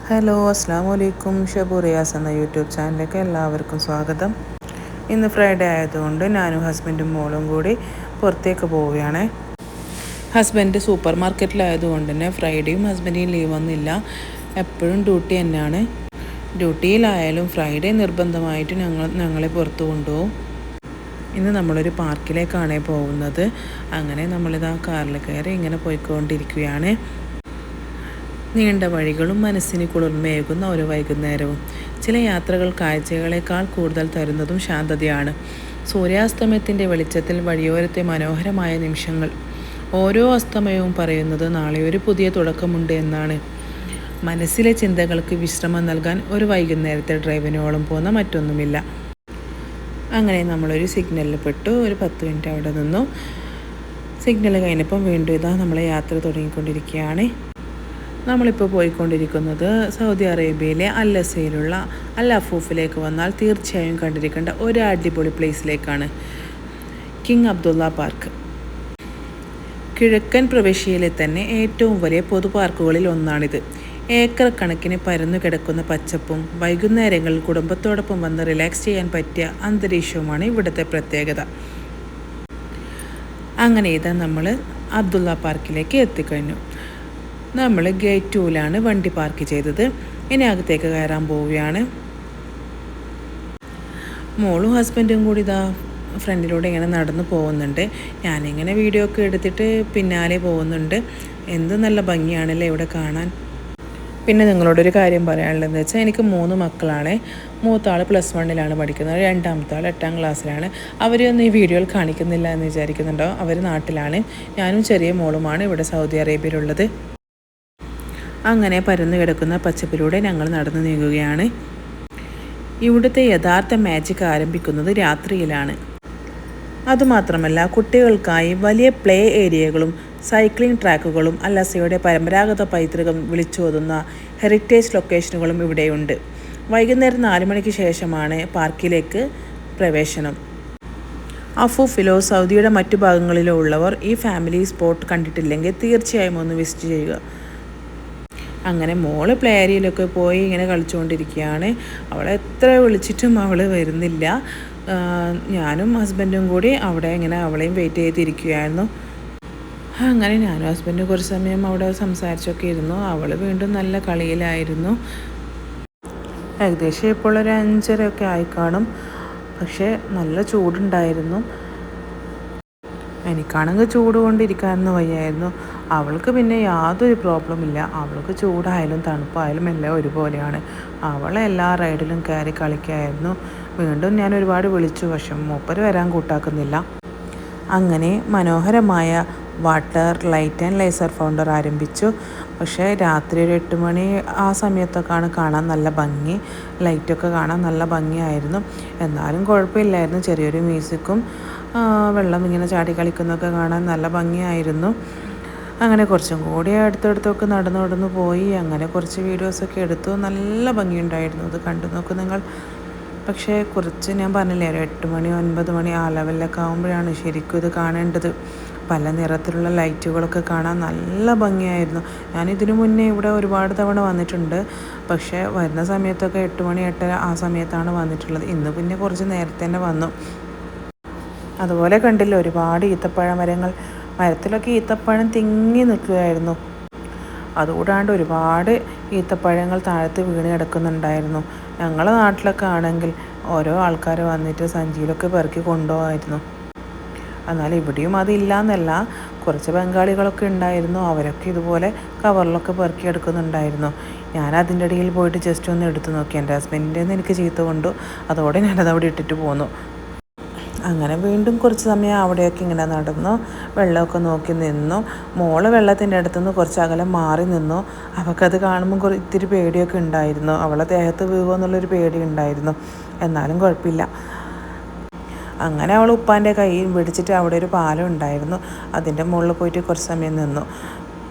Hello അസ്സാം വലൈക്കും. ഷബു റിയാസ് എന്ന യൂട്യൂബ് ചാനലിലേക്ക് എല്ലാവർക്കും സ്വാഗതം. ഇന്ന് ഫ്രൈഡേ ആയതുകൊണ്ട് ഞാനും ഹസ്ബൻഡും മോളും കൂടി പുറത്തേക്ക് പോവുകയാണ്. ഹസ്ബൻഡ് സൂപ്പർ മാർക്കറ്റിലായതുകൊണ്ട് തന്നെ ഫ്രൈഡേയും ഹസ്ബൻഡിന് ലീവൊന്നുമില്ല, എപ്പോഴും ഡ്യൂട്ടി തന്നെയാണ്. ഡ്യൂട്ടിയിലായാലും ഫ്രൈഡേ നിർബന്ധമായിട്ട് ഞങ്ങളെ പുറത്ത് കൊണ്ടുപോകും. ഇന്ന് നമ്മളൊരു പാർക്കിലേക്കാണ് പോകുന്നത്. അങ്ങനെ നമ്മളിതാ കാറിൽ കയറി ഇങ്ങനെ പോയിക്കൊണ്ടിരിക്കുകയാണ്. നീണ്ട വഴികളും മനസ്സിന് കുളിർമയേകുന്ന ഒരു വൈകുന്നേരവും. ചില യാത്രകൾ കാഴ്ചകളേക്കാൾ കൂടുതൽ തരുന്നതും ശാന്തതയാണ്. സൂര്യാസ്തമയത്തിൻ്റെ വെളിച്ചത്തിൽ വഴിയോരത്തെ മനോഹരമായ നിമിഷങ്ങൾ. ഓരോ അസ്തമയവും പറയുന്നത് നാളെ ഒരു പുതിയ തുടക്കമുണ്ട് എന്നാണ്. മനസ്സിലെ ചിന്തകൾക്ക് വിശ്രമം നൽകാൻ ഒരു വൈകുന്നേരത്തെ ഡ്രൈവിനോളം പോകുന്ന മറ്റൊന്നുമില്ല. അങ്ങനെ നമ്മളൊരു സിഗ്നലിൽ പെട്ടു. ഒരു 10 മിനിറ്റ് അവിടെ നിന്നു. സിഗ്നൽ കഴിഞ്ഞപ്പം വീണ്ടും ഇതാ നമ്മളെ യാത്ര തുടങ്ങിക്കൊണ്ടിരിക്കുകയാണ്. നമ്മളിപ്പോൾ പോയിക്കൊണ്ടിരിക്കുന്നത് സൗദി അറേബ്യയിലെ അല്ലസയിലുള്ള അൽ അഫൂഫിലേക്ക് വന്നാൽ തീർച്ചയായും കണ്ടിരിക്കേണ്ട ഒരു അടിപൊളി പ്ലേസിലേക്കാണ്, കിങ് അബ്ദുള്ള പാർക്ക്. കിഴക്കൻ പ്രവിശ്യയിലെ തന്നെ ഏറ്റവും വലിയ പൊതു പാർക്കുകളിൽ ഒന്നാണിത്. ഏക്കർ കണക്കിന് പരന്നു കിടക്കുന്ന പച്ചപ്പും വൈകുന്നേരങ്ങളിൽ കുടുംബത്തോടൊപ്പം വന്ന് റിലാക്സ് ചെയ്യാൻ പറ്റിയ അന്തരീക്ഷവുമാണ് ഇവിടുത്തെ പ്രത്യേകത. അങ്ങനെ ഇതാ നമ്മൾ അബ്ദുള്ള പാർക്കിലേക്ക് എത്തിക്കഴിഞ്ഞു. നമ്മൾ ഗേറ്റ് 2ലാണ് വണ്ടി പാർക്ക് ചെയ്തത്. ഇനി അകത്തേക്ക് കയറാൻ പോവുകയാണ്. മോളും ഹസ്ബൻഡും കൂടി ഇതാ ഫ്രണ്ടിലൂടെ ഇങ്ങനെ നടന്നു പോകുന്നുണ്ട്. ഞാനിങ്ങനെ വീഡിയോ ഒക്കെ എടുത്തിട്ട് പിന്നാലെ പോകുന്നുണ്ട്. എന്ത് നല്ല ഭംഗിയാണല്ലേ ഇവിടെ കാണാൻ. പിന്നെ നിങ്ങളോടൊരു കാര്യം പറയാനുള്ളതെന്ന് വെച്ചാൽ എനിക്ക് 3 മക്കളാണ്. മൂത്താൾ +1 പഠിക്കുന്നത്, രണ്ടാമത്തെ ആൾ 8ാം ക്ലാസ്സിലാണ്. അവരെയൊന്നും ഈ വീഡിയോയിൽ കാണിക്കുന്നില്ല എന്ന് വിചാരിക്കുന്നുണ്ടോ? അവർ നാട്ടിലാണ്. ഞാനും ചെറിയ മോളുമാണ് ഇവിടെ സൗദി അറേബ്യയിലുള്ളത്. അങ്ങനെ പരന്നു കിടക്കുന്ന പച്ചപ്പിലൂടെ ഞങ്ങൾ നടന്നു നീങ്ങുകയാണ്. ഇവിടുത്തെ യഥാർത്ഥ മാജിക് ആരംഭിക്കുന്നത് രാത്രിയിലാണ്. അതുമാത്രമല്ല, കുട്ടികൾക്കായി വലിയ പ്ലേ ഏരിയകളും സൈക്ലിംഗ് ട്രാക്കുകളും അല്ലസയുടെ പരമ്പരാഗത പൈതൃകം വിളിച്ചോതുന്ന ഹെറിറ്റേജ് ലൊക്കേഷനുകളും ഇവിടെയുണ്ട്. വൈകുന്നേരം 4 മണിക്ക് ശേഷമാണ് പാർക്കിലേക്ക് പ്രവേശനം. അഫൂഫിലോ സൗദിയുടെ മറ്റു ഭാഗങ്ങളിലോ ഉള്ളവർ ഈ ഫാമിലി സ്പോട്ട് കണ്ടിട്ടില്ലെങ്കിൽ തീർച്ചയായും ഒന്ന് വിസിറ്റ് ചെയ്യുക. അങ്ങനെ മോള് പ്ലേ ഏരിയയിലൊക്കെ പോയി ഇങ്ങനെ കളിച്ചുകൊണ്ടിരിക്കുകയാണ്. അവളെ എത്ര വിളിച്ചിട്ടും അവൾ വരുന്നില്ല. ഞാനും ഹസ്ബൻഡും കൂടി അവിടെ ഇങ്ങനെ അവളെയും വെയിറ്റ് ചെയ്തിരിക്കുകയായിരുന്നു. അങ്ങനെ ഞാനും ഹസ്ബൻഡും കുറച്ച് സമയം അവിടെ സംസാരിച്ചൊക്കെ ഇരുന്നു. അവൾ വീണ്ടും നല്ല കളിയിലായിരുന്നു. ഏകദേശം ഇപ്പോൾ ഒരു 5:30 ആയി കാണും. പക്ഷേ നല്ല ചൂടുണ്ടായിരുന്നു. എനിക്കാണെങ്കിൽ ചൂട് കൊണ്ടിരിക്കാനൊന്നും വയ്യായിരുന്നു. അവൾക്ക് പിന്നെ യാതൊരു പ്രോബ്ലം ഇല്ല. അവൾക്ക് ചൂടായാലും തണുപ്പായാലും എല്ലാം ഒരുപോലെയാണ്. അവൾ എല്ലാ റൈഡിലും കയറി കളിക്കായിരുന്നു. വീണ്ടും ഞാൻ ഒരുപാട് വിളിച്ചു, പക്ഷെ മൂപ്പര് വരാൻ കൂട്ടാക്കുന്നില്ല. അങ്ങനെ മനോഹരമായ water light and laser founder ആരംഭിച്ചു. പക്ഷേ രാത്രി ഒരു 8 മണി ആ സമയത്തൊക്കെയാണ് കാണാൻ നല്ല ഭംഗി. ലൈറ്റൊക്കെ കാണാൻ നല്ല ഭംഗിയായിരുന്നു. എന്നാലും കുഴപ്പമില്ലായിരുന്നു. ചെറിയൊരു മ്യൂസിക്കും വെള്ളം ഇങ്ങനെ ചാടി കളിക്കുന്നതൊക്കെ കാണാൻ നല്ല ഭംഗിയായിരുന്നു. അങ്ങനെ കുറച്ചും കൂടി അടുത്തടുത്തൊക്കെ നടന്നു പോയി. അങ്ങനെ കുറച്ച് വീഡിയോസൊക്കെ എടുത്തു. നല്ല ഭംഗിയുണ്ടായിരുന്നു. അത് കണ്ടു നോക്കൂ നിങ്ങൾ. പക്ഷേ കുറച്ച് ഞാൻ പറഞ്ഞില്ലേ, ഒരു 8 മണി 9 മണി ആ ലെവലിലൊക്കെ ആകുമ്പോഴാണ് ശരിക്കും ഇത് കാണേണ്ടത്. പല നിറത്തിലുള്ള ലൈറ്റുകളൊക്കെ കാണാൻ നല്ല ഭംഗിയായിരുന്നു. ഞാനിതിനു മുന്നേ ഇവിടെ ഒരുപാട് തവണ വന്നിട്ടുണ്ട്. പക്ഷേ വരുന്ന സമയത്തൊക്കെ 8 മണി 8:30 ആ സമയത്താണ് വന്നിട്ടുള്ളത്. ഇന്ന് പിന്നെ കുറച്ച് നേരത്തെ തന്നെ വന്നു. അതുപോലെ കണ്ടില്ല, ഒരുപാട് ഈത്തപ്പഴ മരത്തിലൊക്കെ ഈത്തപ്പഴം തിങ്ങി നിൽക്കുകയായിരുന്നു. അതുകൂടാണ്ട് ഒരുപാട് ഈത്തപ്പഴങ്ങൾ താഴത്ത് വീണ് കിടക്കുന്നുണ്ടായിരുന്നു. ഞങ്ങളുടെ നാട്ടിലൊക്കെ ആണെങ്കിൽ ഓരോ ആൾക്കാർ വന്നിട്ട് സഞ്ചിയിലൊക്കെ പെറുക്കി കൊണ്ടുപോകായിരുന്നു. എന്നാൽ ഇവിടെയും അതില്ല എന്നല്ല, കുറച്ച് ബംഗാളികളൊക്കെ ഉണ്ടായിരുന്നു. അവരൊക്കെ ഇതുപോലെ കവറിലൊക്കെ പെറുക്കി എടുക്കുന്നുണ്ടായിരുന്നു. ഞാൻ അതിൻ്റെ ഇടയിൽ പോയിട്ട് ജസ്റ്റ് ഒന്ന് എടുത്തു നോക്കി. എൻ്റെ ഹസ്ബൻഡിൻ്റെ നിന്ന് എനിക്ക് ചീത്ത കൊണ്ടു. അതോടെ ഞാനതവിടെ ഇട്ടിട്ട് പോന്നു. അങ്ങനെ വീണ്ടും കുറച്ച് സമയം അവിടെയൊക്കെ ഇങ്ങനെ നടന്നു, വെള്ളമൊക്കെ നോക്കി നിന്നു. മോള് വെള്ളത്തിൻ്റെ അടുത്തുനിന്ന് കുറച്ച് അകലം മാറി നിന്നു. അവൾക്കത് കാണുമ്പോൾ ഇത്തിരി പേടിയൊക്കെ ഉണ്ടായിരുന്നു. അവളെ ദേഹത്ത് വീഴുമോ എന്നുള്ളൊരു പേടി ഉണ്ടായിരുന്നു. എന്നാലും കുഴപ്പമില്ല. അങ്ങനെ അവൾ ഉപ്പാൻ്റെ കൈ പിടിച്ചിട്ട് അവിടെ ഒരു പാലം ഉണ്ടായിരുന്നു, അതിൻ്റെ മുകളിൽ പോയിട്ട് കുറച്ച് സമയം നിന്നു.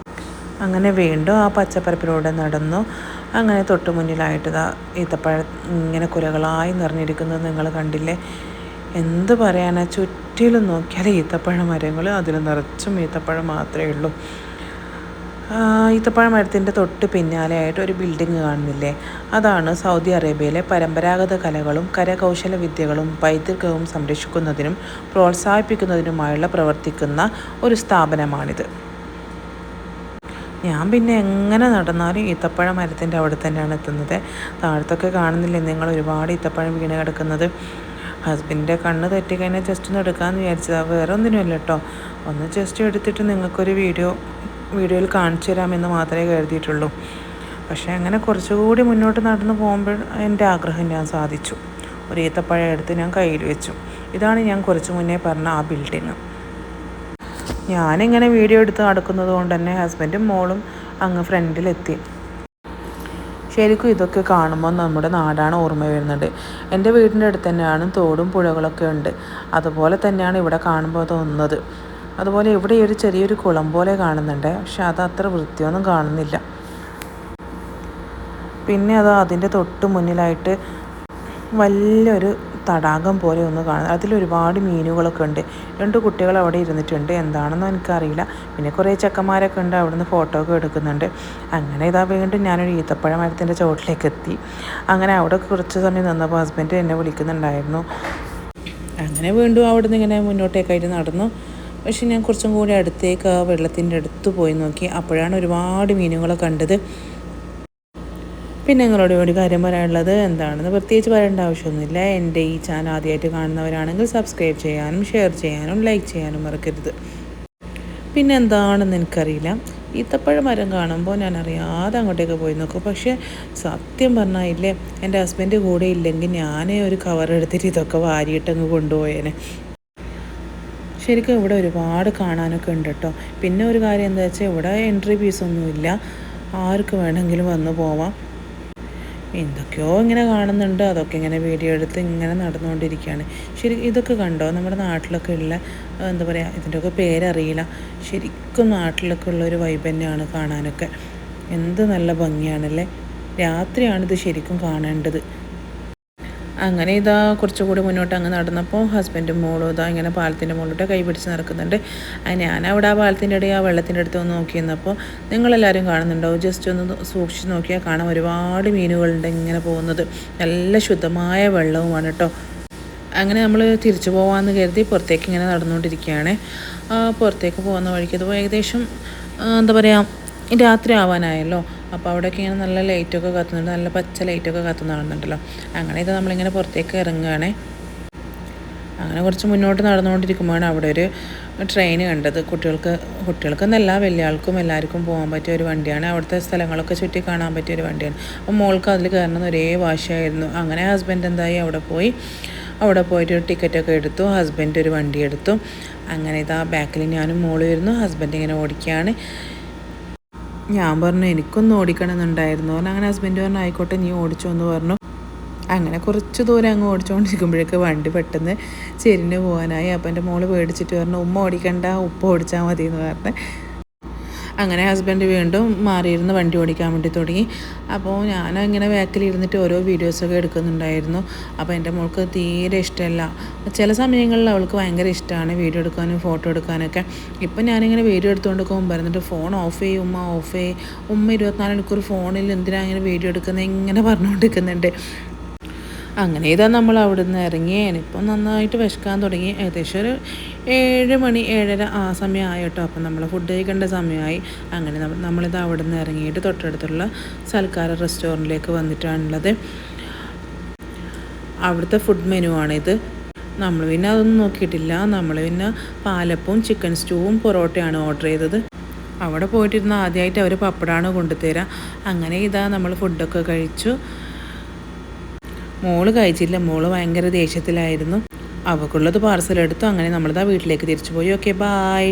അങ്ങനെ വീണ്ടും ആ പച്ചപ്പരപ്പിലൂടെ നടന്നു. അങ്ങനെ തൊട്ട് മുന്നിലായിട്ട് ഈത്തപ്പഴം ഇങ്ങനെ കുലകളായി നിറഞ്ഞിരിക്കുന്നത് നിങ്ങൾ കണ്ടില്ലേ? എന്ത് പറയാനാ, ചുറ്റിലും നോക്കിയാൽ ഈത്തപ്പഴ മരങ്ങൾ, അതിൽ നിറച്ചും ഈത്തപ്പഴം മാത്രമേ ഉള്ളൂ. ഈത്തപ്പഴ മരത്തിൻ്റെ തൊട്ട് പിന്നാലെയായിട്ട് ഒരു ബിൽഡിംഗ് കാണുന്നില്ലേ, അതാണ് സൗദി അറേബ്യയിലെ പരമ്പരാഗത കലകളും കരകൗശല വിദ്യകളും പൈതൃകവും സംരക്ഷിക്കുന്നതിനും പ്രോത്സാഹിപ്പിക്കുന്നതിനുമായുള്ള പ്രവർത്തിക്കുന്ന ഒരു സ്ഥാപനമാണിത്. ഞാൻ പിന്നെ എങ്ങനെ നടന്നാലും ഈത്തപ്പഴ മരത്തിൻ്റെ അവിടെ തന്നെയാണ് എത്തുന്നത്. താഴത്തൊക്കെ കാണുന്നില്ലേ നിങ്ങൾ, ഒരുപാട് ഈത്തപ്പഴം വീണ് കിടക്കുന്നത്. ഹസ്ബൻഡിൻ്റെ കണ്ണ് തെറ്റിക്കഴിഞ്ഞാൽ ജസ്റ്റ് ഒന്ന് എടുക്കാമെന്ന് വിചാരിച്ചതാണ്, വേറെ ഒന്നിനുമല്ല കേട്ടോ. ഒന്ന് ജസ്റ്റ് എടുത്തിട്ട് നിങ്ങൾക്കൊരു വീഡിയോയിൽ കാണിച്ചു തരാമെന്ന് മാത്രമേ കരുതിയിട്ടുള്ളൂ. പക്ഷേ അങ്ങനെ കുറച്ചുകൂടി മുന്നോട്ട് നടന്നു പോകുമ്പോൾ എൻ്റെ ആഗ്രഹം ഞാൻ സാധിച്ചു. ഒരു ഈത്തപ്പഴം എടുത്ത് ഞാൻ കയ്യിൽ വെച്ചു. ഇതാണ് ഞാൻ കുറച്ച് മുന്നേ പറഞ്ഞ ആ ബിൽഡിങ്. ഞാനിങ്ങനെ വീഡിയോ എടുത്ത് നടക്കുന്നത് കൊണ്ട് തന്നെ ഹസ്ബൻഡും മോളും അങ്ങ് ഫ്രണ്ടിലെത്തി. ശരിക്കും ഇതൊക്കെ കാണുമ്പോൾ നമ്മുടെ നാടാണ് ഓർമ്മ വരുന്നത്. എൻ്റെ വീടിൻ്റെ അടുത്ത് തന്നെയാണ് തോടും പുഴകളൊക്കെ ഉണ്ട്. അതുപോലെ തന്നെയാണ് ഇവിടെ കാണുമ്പോൾ തോന്നുന്നത്. അതുപോലെ ഇവിടെ ഒരു ചെറിയൊരു കുളം പോലെ കാണുന്നുണ്ട്, പക്ഷെ അത് അത്ര വൃത്തിയൊന്നും കാണുന്നില്ല. പിന്നെ അതിൻ്റെ തൊട്ട് മുന്നിലായിട്ട് വലിയൊരു തടാകം പോലെ ഒന്ന് കാണുന്നത്. അതിലൊരുപാട് മീനുകളൊക്കെ ഉണ്ട്. 2 കുട്ടികൾ അവിടെ ഇരുന്നിട്ടുണ്ട്, എന്താണെന്ന് എനിക്കറിയില്ല. പിന്നെ കുറേ ചെക്കന്മാരൊക്കെ ഉണ്ട്, അവിടെ നിന്ന് ഫോട്ടോ ഒക്കെ എടുക്കുന്നുണ്ട്. അങ്ങനെ വീണ്ടും ഞാനൊരു ഈത്തപ്പഴ മരത്തിൻ്റെ ചുവട്ടിലേക്ക് എത്തി. അങ്ങനെ അവിടെ കുറച്ച് സമയം നിന്നപ്പോൾ ഹസ്ബൻഡ് എന്നെ വിളിക്കുന്നുണ്ടായിരുന്നു. അങ്ങനെ വീണ്ടും അവിടെ നിന്ന് ഇങ്ങനെ മുന്നോട്ടേക്കായിട്ട് നടന്നു. പക്ഷെ ഞാൻ കുറച്ചും കൂടി അടുത്തേക്ക് ആ വെള്ളത്തിൻ്റെ അടുത്ത് പോയി നോക്കി. അപ്പോഴാണ് ഒരുപാട് മീനുകളെ കണ്ടത്. പിന്നെ നിങ്ങളോട് ഒരു കാര്യം പറയാനുള്ളത് എന്താണെന്ന് പ്രത്യേകിച്ച് പറയേണ്ട ആവശ്യമൊന്നുമില്ല. എൻ്റെ ഈ ചാനൽ ആദ്യമായിട്ട് കാണുന്നവരാണെങ്കിൽ സബ്സ്ക്രൈബ് ചെയ്യാനും ഷെയർ ചെയ്യാനും ലൈക്ക് ചെയ്യാനും മറക്കരുത്. പിന്നെ എന്താണെന്ന് എനിക്കറിയില്ല, ഈത്തപ്പഴ മരം കാണുമ്പോൾ ഞാൻ അറിയാതെ അങ്ങോട്ടേക്ക് പോയി നോക്കും. പക്ഷേ സത്യം പറഞ്ഞാൽ ഇല്ലേ, എൻ്റെ ഹസ്ബൻഡ് കൂടെ ഇല്ലെങ്കിൽ ഞാനേ ഒരു കവർ എടുത്തിട്ട് ഇതൊക്കെ വാരിയിട്ടങ്ങ് കൊണ്ടുപോയേനെ. ശരിക്കും ഇവിടെ ഒരുപാട് കാണാനൊക്കെ ഉണ്ട് കേട്ടോ. പിന്നെ ഒരു കാര്യം എന്താ വെച്ചാൽ ഇവിടെ എൻട്രി ഫീസൊന്നുമില്ല, ആർക്ക് വേണമെങ്കിലും വന്ന് പോവാം. എന്തൊക്കെയോ ഇങ്ങനെ കാണുന്നുണ്ട്, അതൊക്കെ ഇങ്ങനെ വീഡിയോ എടുത്ത് ഇങ്ങനെ നടന്നുകൊണ്ടിരിക്കുകയാണ്. ശരി, ഇതൊക്കെ കണ്ടോ, നമ്മുടെ നാട്ടിലൊക്കെ ഉള്ള എന്താ പറയുക, ഇതിൻ്റെയൊക്കെ പേരറിയില്ല. ശരിക്കും നാട്ടിലൊക്കെ ഉള്ളൊരു വൈബ് തന്നെയാണ് കാണാനൊക്കെ. എന്ത് നല്ല ഭംഗിയാണല്ലേ. രാത്രിയാണിത് ശരിക്കും കാണേണ്ടത്. അങ്ങനെ കുറച്ചുകൂടി മുന്നോട്ട് അങ്ങ് നടന്നപ്പോൾ ഹസ്ബൻഡും മോളും ഇങ്ങനെ പാലത്തിൻ്റെ മുകളിലോട്ട് കൈ പിടിച്ച് നടക്കുന്നുണ്ട്. ഞാൻ അവിടെ ആ പാലത്തിൻ്റെ ഇടയിൽ ആ വെള്ളത്തിൻ്റെ അടുത്ത് ഒന്ന് നോക്കി നിന്നപ്പോൾ നിങ്ങളെല്ലാവരും കാണുന്നുണ്ടാവും, ജസ്റ്റ് ഒന്ന് സൂക്ഷിച്ച് നോക്കിയാൽ കാണാം ഒരുപാട് മീനുകളുണ്ട് ഇങ്ങനെ പോകുന്നത്. നല്ല ശുദ്ധമായ വെള്ളവുമാണ് കേട്ടോ. അങ്ങനെ നമ്മൾ തിരിച്ചു പോകാമെന്ന് കരുതി പുറത്തേക്ക് ഇങ്ങനെ നടന്നുകൊണ്ടിരിക്കുകയാണ്. പുറത്തേക്ക് പോകുന്ന വഴിക്ക് ഇത് ഏകദേശം എന്താ പറയുക, രാത്രി ആവാനായല്ലോ. അപ്പോൾ അവിടെയൊക്കെ ഇങ്ങനെ നല്ല ലൈറ്റൊക്കെ കത്തുന്നുണ്ട്, നല്ല പച്ച ലൈറ്റൊക്കെ കത്തുന്ന കാണുന്നുണ്ടല്ലോ. അങ്ങനെ നമ്മളിങ്ങനെ പുറത്തേക്ക് ഇറങ്ങുകയാണേ. അങ്ങനെ കുറച്ച് മുന്നോട്ട് നടന്നുകൊണ്ടിരിക്കുമ്പോഴാണ് അവിടെ ഒരു ട്രെയിൻ കണ്ടത്. കുട്ടികൾക്കെന്നല്ല വലിയ ആൾക്കും എല്ലാവർക്കും പോകാൻ പറ്റിയ ഒരു വണ്ടിയാണ്. അവിടുത്തെ സ്ഥലങ്ങളൊക്കെ ചുറ്റി കാണാൻ പറ്റിയ ഒരു വണ്ടിയാണ്. അപ്പോൾ മോൾക്ക് അതിൽ കയറണമെന്ന് ഒരേ വാശിയായിരുന്നു. അങ്ങനെ ഹസ്ബൻഡ് എന്തായി അവിടെ പോയിട്ട് ഒരു ടിക്കറ്റൊക്കെ എടുത്തു. ഹസ്ബൻഡ് ഒരു വണ്ടി എടുത്തു. അങ്ങനെ ബാക്കിൽ ഞാനും മോള് വരുന്നു. ഹസ്ബൻഡ് ഇങ്ങനെ ഓടിക്കുകയാണ്. ഞാൻ പറഞ്ഞു എനിക്കൊന്ന് ഓടിക്കണമെന്നുണ്ടായിരുന്നു. അങ്ങനെ ഹസ്ബൻഡ് പറഞ്ഞു ആയിക്കോട്ടെ നീ ഓടിച്ചോ എന്ന് പറഞ്ഞു. അങ്ങനെ കുറച്ച് ദൂരം അങ്ങ് ഓടിച്ചുകൊണ്ടിരിക്കുമ്പോഴേക്ക് വണ്ടി പെട്ടെന്ന് ചെരിഞ്ഞ് പോകാനായി. അപ്പം എൻ്റെ മോള് പേടിച്ചിട്ട് പറഞ്ഞു ഉമ്മ ഓടിക്കണ്ട, ഉപ്പ ഓടിച്ചാൽ മതി എന്ന് പറഞ്ഞ്. അങ്ങനെ ഹസ്ബൻഡ് വീണ്ടും മാറിയിരുന്ന് വണ്ടി ഓടിക്കാൻ വേണ്ടി തുടങ്ങി. അപ്പോൾ ഞാനിങ്ങനെ ബാക്കിലിരുന്നിട്ട് ഓരോ വീഡിയോസൊക്കെ എടുക്കുന്നുണ്ടായിരുന്നു. അപ്പോൾ എൻ്റെ മോൾക്ക് തീരെ ഇഷ്ടമല്ല. ചില സമയങ്ങളിൽ അവൾക്ക് ഭയങ്കര ഇഷ്ടമാണ് വീഡിയോ എടുക്കാനും ഫോട്ടോ എടുക്കാനൊക്കെ. ഇപ്പം ഞാനിങ്ങനെ വീഡിയോ എടുത്തുകൊണ്ട് പോകുമ്പോൾ പറഞ്ഞിട്ട് ഫോൺ ഓഫ് ചെയ്യും ഉമ്മ, ഓഫ് ചെയ്യും ഉമ്മ, 24 മണിക്കൂർ ഫോണിൽ എന്തിനാണ് ഇങ്ങനെ വീഡിയോ എടുക്കുന്നത് ഇങ്ങനെ പറഞ്ഞുകൊണ്ടിരിക്കുന്നുണ്ട്. അങ്ങനെ നമ്മൾ അവിടെ നിന്ന് ഇറങ്ങി. ഇപ്പം നന്നായിട്ട് വിശക്കാൻ തുടങ്ങി. ഏകദേശം ഒരു 7 മണി 7:30 ആ സമയമായി കേട്ടോ. അപ്പം നമ്മൾ ഫുഡ് കഴിക്കേണ്ട സമയമായി. അങ്ങനെ നമ്മളിത് അവിടെ നിന്ന് ഇറങ്ങിയിട്ട് തൊട്ടടുത്തുള്ള സൽക്കാര റെസ്റ്റോറൻറ്റിലേക്ക് വന്നിട്ടാണുള്ളത്. അവിടുത്തെ ഫുഡ് മെനു ആണിത്. നമ്മൾ പിന്നെ അതൊന്നും നോക്കിയിട്ടില്ല. നമ്മൾ പിന്നെ പാലപ്പവും ചിക്കൻ സ്റ്റൂവും പൊറോട്ടയാണ് ഓർഡർ ചെയ്തത്. അവിടെ പോയിട്ടിരുന്ന ആദ്യമായിട്ട് അവർ പപ്പടമാണ് കൊണ്ടുതരിക. അങ്ങനെ നമ്മൾ ഫുഡൊക്കെ കഴിച്ചു. മോള് കഴിച്ചില്ല, മോള് ഭയങ്കര ദേഷ്യത്തിലായിരുന്നു. അവൾക്കുള്ളത് പാർസൽ എടുത്തു. അങ്ങനെ നമ്മളിതാ വീട്ടിലേക്ക് തിരിച്ചു പോയി. Okay, bye.